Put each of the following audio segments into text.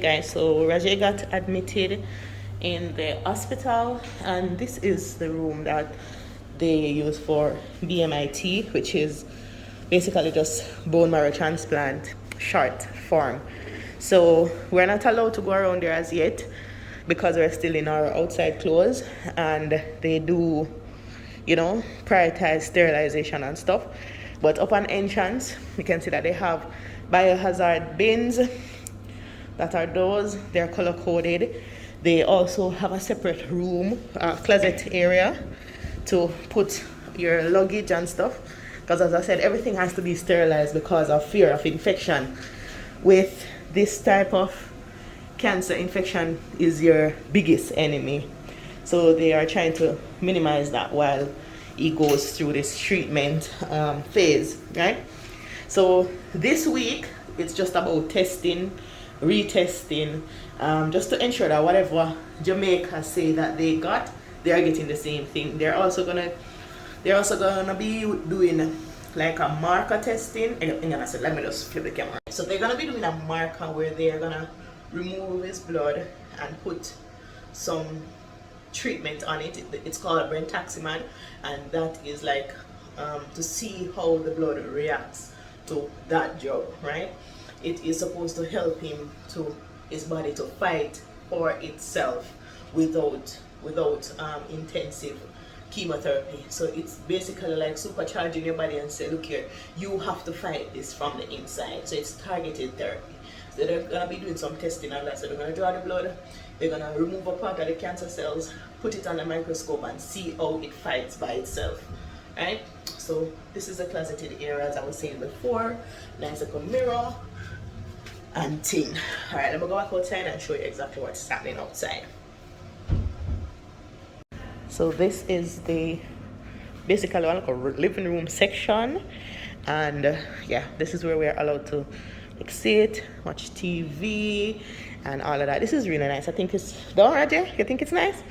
Guys, so Rajay got admitted in the hospital, and this is the room that they use for BMIT, which is basically just bone marrow transplant short form. So we're not allowed to go around there as yet because we're still in our outside clothes, and they do, prioritize sterilization and stuff. But upon entrance, you can see that they have biohazard bins that are those. They're color coded. They also have a separate room, closet area to put your luggage and stuff, because as I said, everything has to be sterilized because of fear of infection. With this type of cancer, infection is your biggest enemy, so they are trying to minimize that while he goes through this treatment phase, right? So this week it's just about testing, retesting, just to ensure that whatever Jamaica say that they got, they are getting the same thing. They're also gonna be doing like a marker testing. Let me just flip the camera. So they're gonna be doing a marker where they're gonna remove his blood and put some treatment on it. It's called brentuximab, and that is like to see how the blood reacts to that drug, right? It is supposed to help his body to fight for itself without intensive chemotherapy. So it's basically like supercharging your body and say, look here, you have to fight this from the inside. So it's targeted therapy. So they're gonna be doing some testing on that. So they're gonna draw the blood, they're gonna remove a part of the cancer cells, put it on a microscope and see how it fights by itself. Right? So this is a closeted area, as I was saying before. Nice like a mirror and thing. Alright, let me go back outside and show you exactly what's happening outside. So this is the basically like a living room section, and yeah, this is where we're allowed to like sit, watch TV and all of that. This is really nice. I think it's done right there. You think it's nice?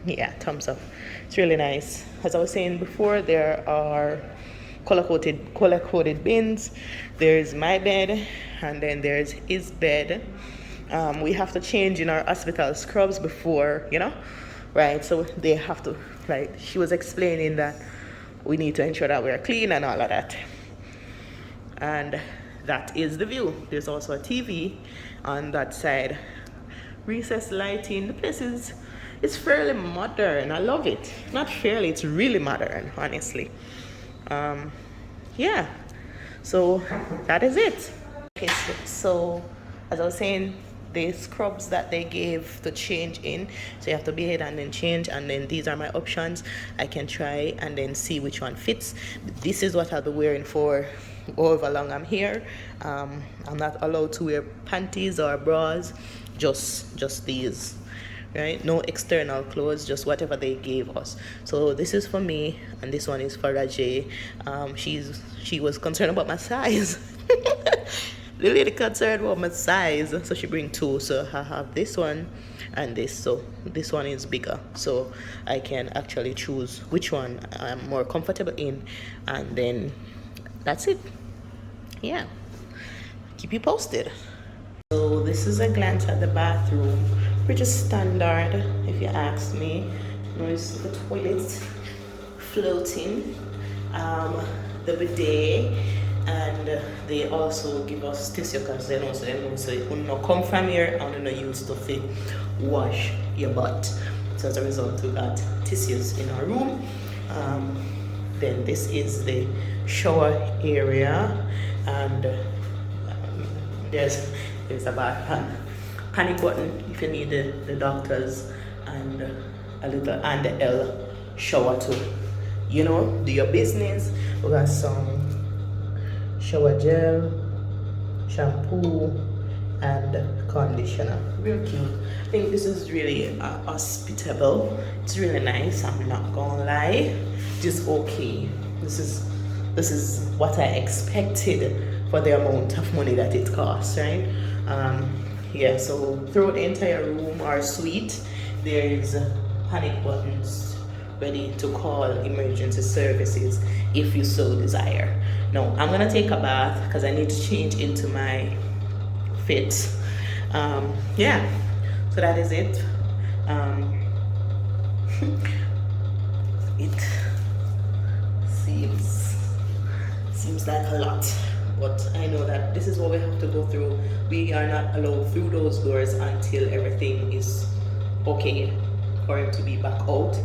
Yeah, thumbs up. It's really nice. As I was saying before, there are color-coded bins. There's my bed, and then there's his bed. We have to change in our hospital scrubs before, right? So they have to, like, she was explaining that we need to ensure that we're clean and all of that. And that is the view. There's also a TV on that side. Recessed lighting. The place is fairly modern. I love it. Not fairly, it's really modern, honestly. Yeah, so that is it. Okay, so as I was saying, the scrubs that they gave to change in, so you have to be ahead and then change, and then these are my options. I can try and then see which one fits. This is what I'll be wearing for however long I'm here. I'm not allowed to wear panties or bras, just these, right? No external clothes, just whatever they gave us. So this is for me, and this one is for Rajay. She was concerned about my size. The lady concerned about my size, so she bring two. So I have this one and this. So this one is bigger, so I can actually choose which one I'm more comfortable in, and then that's it. Yeah, keep you posted. So this is a glance at the bathroom. Pretty standard, if you ask me. There's the toilet floating, the bidet, and they also give us tissue because they know so it will not come from here and not use to fit wash your butt. So as a result, we got tissues in our room. Then this is the shower area, and there's a bath panic button if you need the doctors, and a little and the L shower to do your business. We got some shower gel, shampoo, and conditioner. Real cute. I think this is really hospitable. It's really nice, I'm not gonna lie. Just okay. This is what I expected for the amount of money that it costs, right? Yeah, so throughout the entire room or suite, there's panic buttons ready to call emergency services if you so desire. Now, I'm gonna take a bath because I need to change into my fit. Yeah, so that is it. It seems like a lot, but I know that this is what we have to go through. We are not allowed through those doors until everything is okay for him to be back out,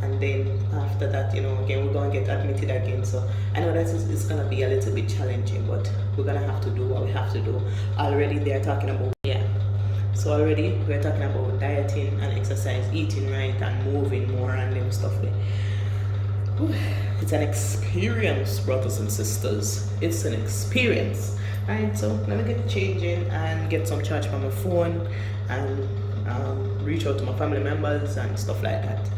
and then after that, you know, again we're gonna get admitted again. So I know that it's gonna be a little bit challenging, but we're gonna have to do what we have to do. Already they're talking about, yeah, so already we're talking about dieting and exercise, eating right and moving more and them stuff there. It's an experience, brothers and sisters. It's an experience. Alright, so let me get changing and get some charge from my phone and reach out to my family members and stuff like that.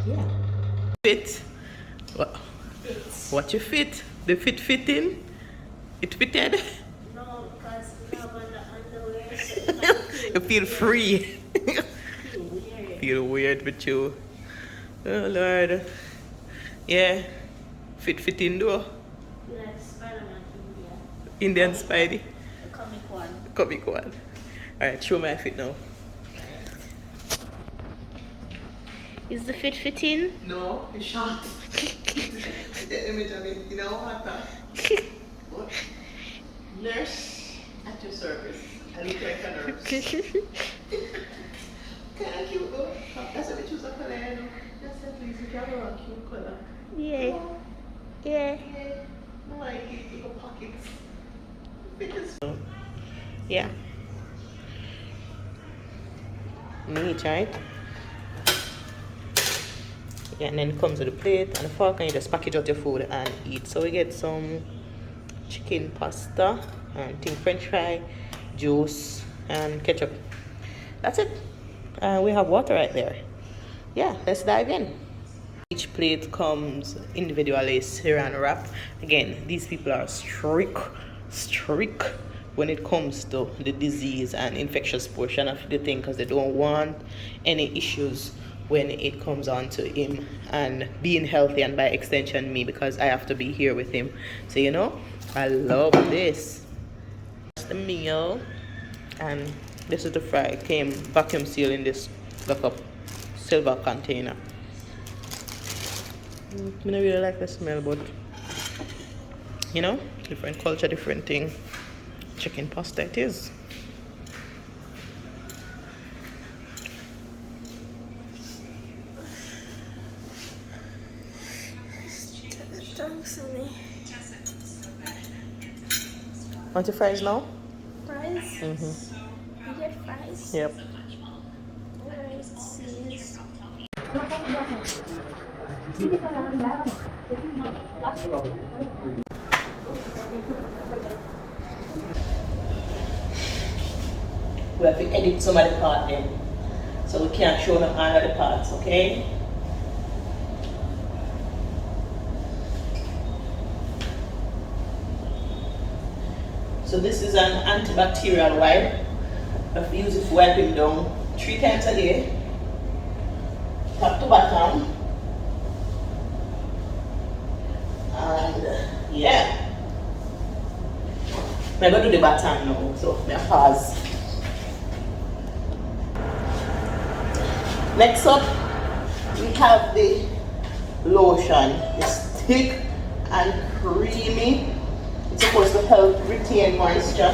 Yeah. Fit. What you fit? The fitting? It fitted? No, because we have on the underwear. So you feel free. feel weird. Feel weird with you. Oh Lord. Yeah. Fitting though. Like Spider-Man India. Indian Spidey. The comic one. Comic one. Alright, show my fit now. Is the fit fitting? No, it's short. The image of it, you know what? Nurse at your service. I look like a nurse. Kind of cute though. That's what they choose a color, you know. That's at least if you have a cute color. Yeah. Yeah. I like it, little pockets. Yeah. Neat, right? Yeah, and then it comes with a plate and a fork, and you just package out your food and eat. So we get some chicken pasta and French fry, juice, and ketchup. That's it. We have water right there. Yeah, let's dive in. Each plate comes individually saran wrap. Again, these people are strict when it comes to the disease and infectious portion of the thing, because they don't want any issues when it comes on to him and being healthy, and by extension me, because I have to be here with him. So you know, I love this. That's the meal, and this is the fry. It came vacuum sealed in this like a silver container. I don't really like the smell, but you know, different culture, different thing. Chicken pasta it is. Want your fries now? Fries? Mm-hmm. You get fries? Yep. Alright, sis. We have to edit some of the part then, so we can't show them all of the parts, okay? So this is an antibacterial wipe. I have to use it for wiping down 3 times a day, top to bottom. And yeah, I'm going to do the bottom now, so I'm going to pause. Next up, we have the lotion. It's thick and creamy. It's supposed to help retain moisture.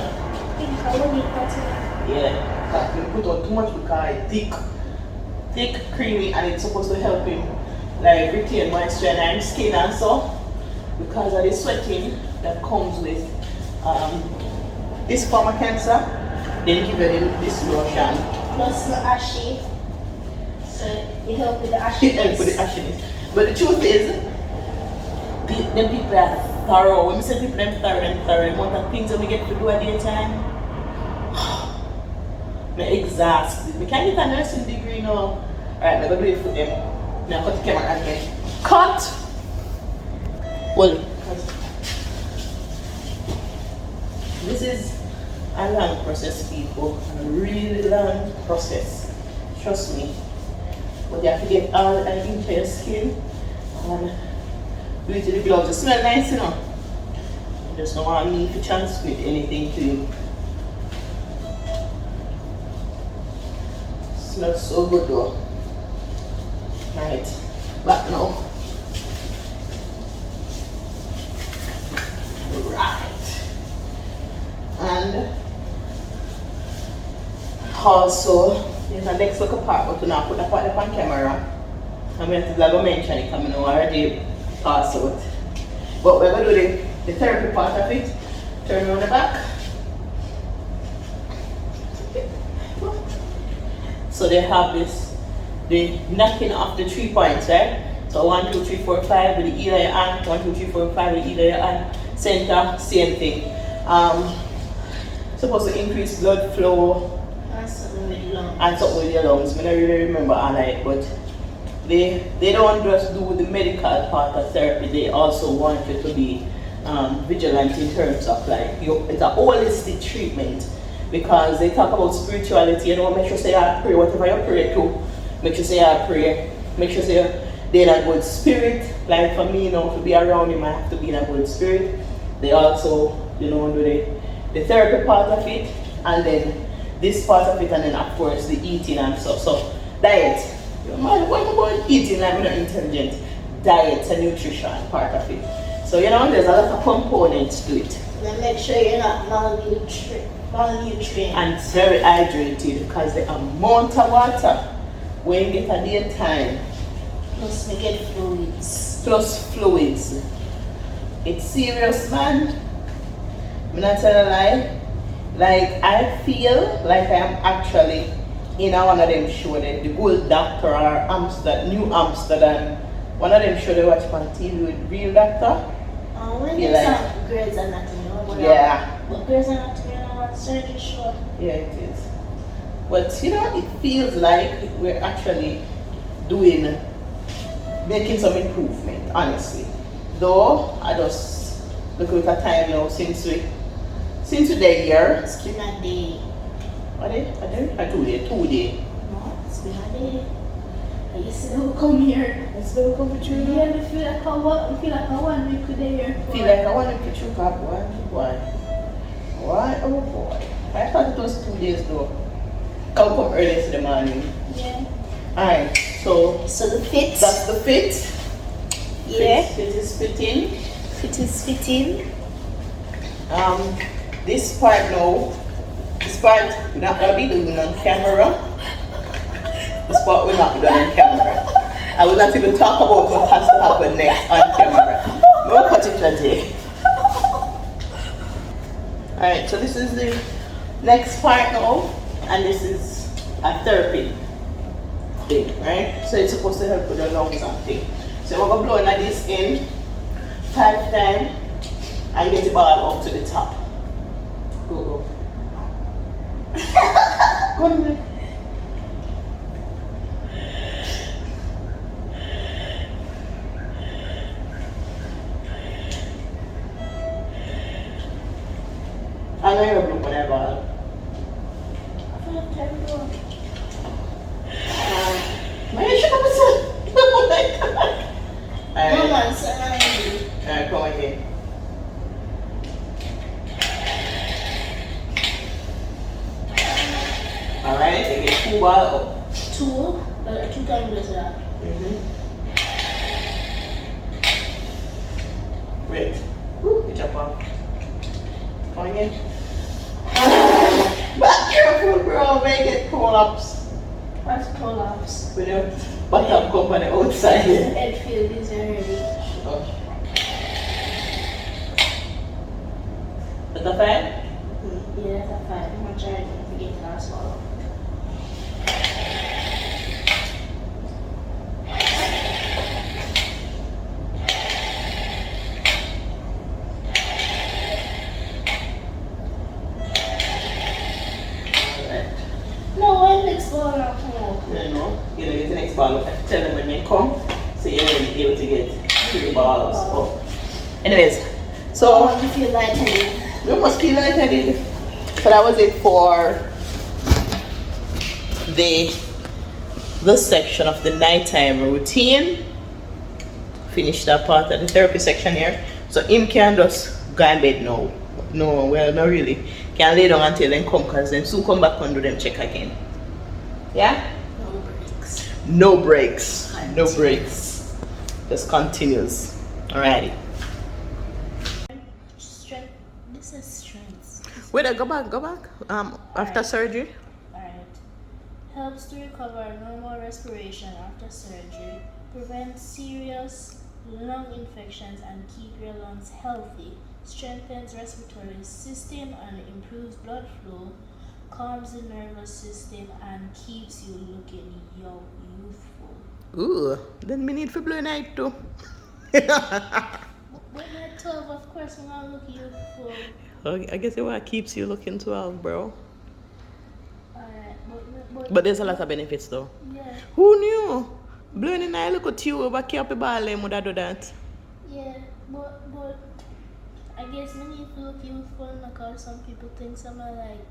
Yeah, you put on too much because it's thick, creamy, and it's supposed to help him like retain moisture and skin and so, because of the sweating that comes with this form of cancer. Then give you this lotion. Plus the ashy. So it helps with the It ashiness. helps with the ashiness. But the truth is, them people are thorough. When we say people are thorough, the amount of things that we get to do at daytime, I'm exhausted. We can't get a nursing degree now. Alright, I'm going to do it for them. Now cut the camera again. Cut! Well, this is a long process, people. A really long process. Trust me. But you have to get all into your skin and do it to the gloves. It smells nice, you know. You just don't want me to transmit anything to you. not so good though. Right, back now. Right. And also, there's a next look apart, but we're not put that part on camera. I'm going to mention it, I'm already pass out. But we're going to do the therapy part of it. Turn on the back. So they have this, the knocking off the 3 points, right? So 1, 2, 3, 4, 5 with the either your hand, 1, 2, 3, 4, 5 with either your hand. Center, same thing. Supposed to increase blood flow And something with lungs. and something with your lungs. I don't really remember all that, but they don't just do the medical part of therapy. They also want you to be vigilant in terms of like it's a holistic treatment, because they talk about spirituality. You know, make sure say I pray whatever you pray to. Make sure say I pray. Make sure say they're in a good spirit. Like for me, you know, to be around him, I have to be in a good spirit. They also, you know, do the therapy part of it, and then this part of it, and then of course the eating and stuff. So diet. Man, what about eating like we're not intelligent? Diet and nutrition part of it. So you know, there's a lot of components to it. Then make sure you're not malnutrition. And very hydrated, because the amount of water when you get a day time. Plus we get fluids. Plus fluids. It's serious, man. I'm not telling a lie. Like I feel like I'm actually in one of them show, the Good Doctor or New Amsterdam. One of them show they watch on TV with Real Doctor. When Yeah, it's like- not Grey's Anatomy. Yeah. But Grey's Anatomy and what surgery show. Yeah, it is. But you know, it feels like we're actually making some improvement, honestly. Though I just look at the time now since we're here. It's been a day. What day? A day? Or 2 day? 2 day. No, it's been a day. I used to never come here. It's very comfortable. Yeah, I feel like I 1 week with here. Feel like I want to put you up. Why? Oh boy. I thought it was 2 days though. Come early in the morning. Yeah. Alright, so So the fit. that's the fit. Yeah. Fit is fitting. Fit is fitting. This part now, we're not gonna be doing on camera. This part we're not doing on camera. I will not even talk about what has to happen next on camera. We'll cut it today. Alright, so this is the next part now, and this is a therapy thing, right? So it's supposed to help with the lungs and thing. So we're gonna blow this in 5 times and get the ball up to the top. Go. Go on there. I know you're blue whenever. Man, shut up, son. Oh my god. No Alright, man, so come again. Alright, they get 2 ball up. 2 times is that. Wait. Good job, Pop. Come again. But careful, bro. Make it pull-ups. What's pull-ups? With your bottom come on the outside. Head feel this already. Oh. Is that fine? Yeah, that's a 5. I'm gonna try to get the last one. No, when next ball now come out. You know, you're gonna get the next ball. Tell them when they come, so you're gonna be able to get 3 balls up. Anyways, so You feel lightheaded. we must feel like I did. So that was it for this section of the nighttime routine. Finish that part of the therapy section here. So him can just go in bed now. No, well, not really. Can lay down until then come, because then soon come back and do them check again. Yeah? No breaks. No breaks. Just continues. Alrighty. Strength. This is strengths. Wait, go back. After surgery. Alright. Helps to recover normal respiration after surgery, prevents serious lung infections, and keep your lungs healthy. Strengthens respiratory system and improves blood flow, calms the nervous system, and keeps you looking young, youthful. Ooh, then we need for blue night too. When you're 12, of course, we're gonna look youthful. I guess it what keeps you looking 12, bro. Alright, But there's a lot of benefits though. yeah, Who knew? Blue in the night, look at you over keep a ball and would do that. yeah, but I guess we need to look youthful because some people think some are like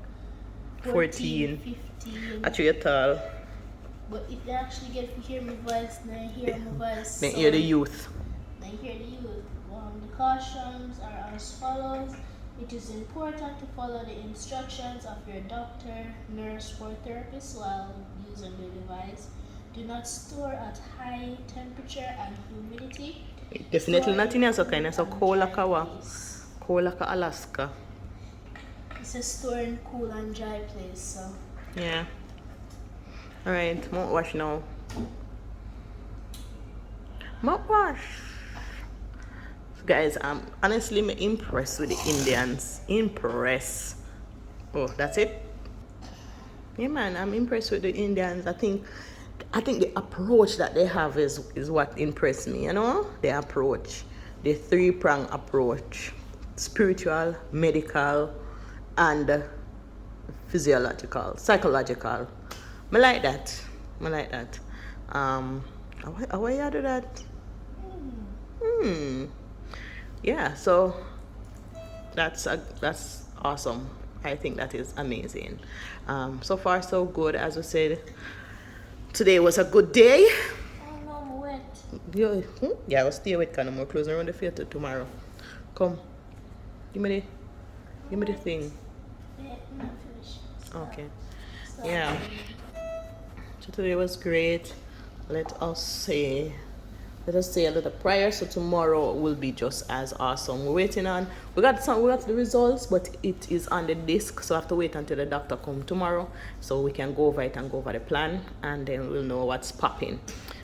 14. 15. Actually, you're tall. But if they actually get to hear my voice, then hear my voice. Then you're the youth. Then hear the youth. The cautions are as follows. It is important to follow the instructions of your doctor, nurse, or therapist while using the device. Do not store at high temperature and humidity. Definitely not in so kind of so Store cold in like dry a place. cold like a Alaska. It's a store in cool and dry place, so. Yeah. Alright, mouthwash now. Mouthwash. Guys, I'm honestly impressed with the Indians. Impressed. Oh, that's it? Yeah, man, I'm impressed with the Indians. I think the approach that they have is what impressed me, you know? The approach. The three-prong approach. Spiritual, medical, and physiological, psychological. I like that. How you do that? Yeah, so that's awesome. I think that is amazing. So far so good. As we said, today was a good day. Oh no, I'm wet. Yeah, I'll stay with kind of more closing around the theater tomorrow. Come, give me the thing. Yeah, I'm not finished. Okay. So, Yeah. So today was great. Let us say a little prayer. So tomorrow will be just as awesome. We got the results, but it is on the disc, so I have to wait until the doctor come tomorrow so we can go over it and go over the plan, and then we'll know what's popping.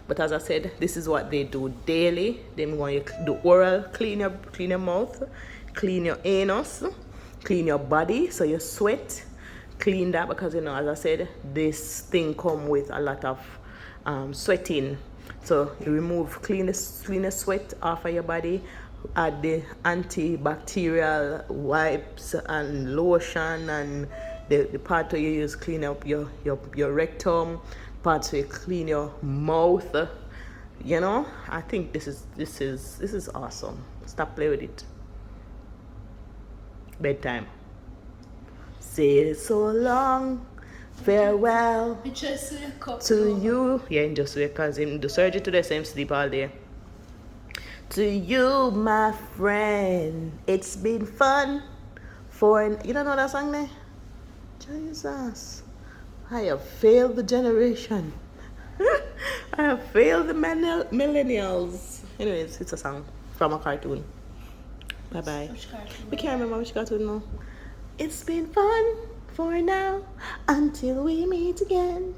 But as I said, this is what they do daily. They want you to do oral, clean your mouth, clean your anus, clean your body, so you sweat, clean that, because as I said, this thing come with a lot of sweating. So you clean the sweat off of your body, add the antibacterial wipes and lotion, and the part where you use clean up your rectum, parts where you clean your mouth. I think this is awesome. Stop playing with it. Bedtime. Say so long. Farewell to you. Yeah, in just because in the surgery today, same sleep all day. To you, my friend, it's been fun. You don't know that song there? Jesus, I have failed the generation. I have failed the millennials. Anyways, it's a song from a cartoon. Bye bye. Which cartoon? We can't remember which cartoon now. It's been fun for now until we meet again.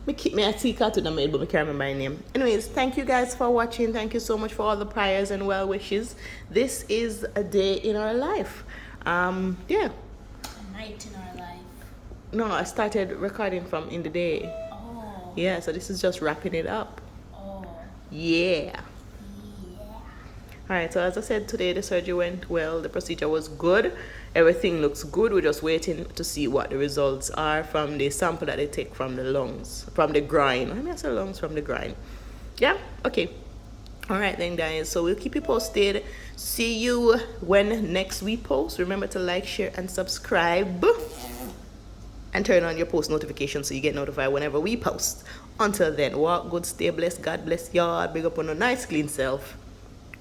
I see cartoon I made, but I can't remember my name. Anyways, thank you guys for watching. Thank you so much for all the prayers and well wishes. This is a day in our life. Yeah. A night in our life. No, I started recording from in the day. Oh. Yeah, so this is just wrapping it up. Oh. Yeah. Yeah. Alright, so as I said, today the surgery went well. The procedure was good. Everything looks good. We're just waiting to see what the results are from the sample that they take from the lungs, from the groin. Let me say lungs, from the groin. Yeah? Okay. Alright then, guys. So we'll keep you posted. See you when next we post. Remember to like, share, and subscribe. And turn on your post notifications so you get notified whenever we post. Until then, walk good, stay blessed. God bless y'all. Big up on a nice, clean self.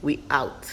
We out.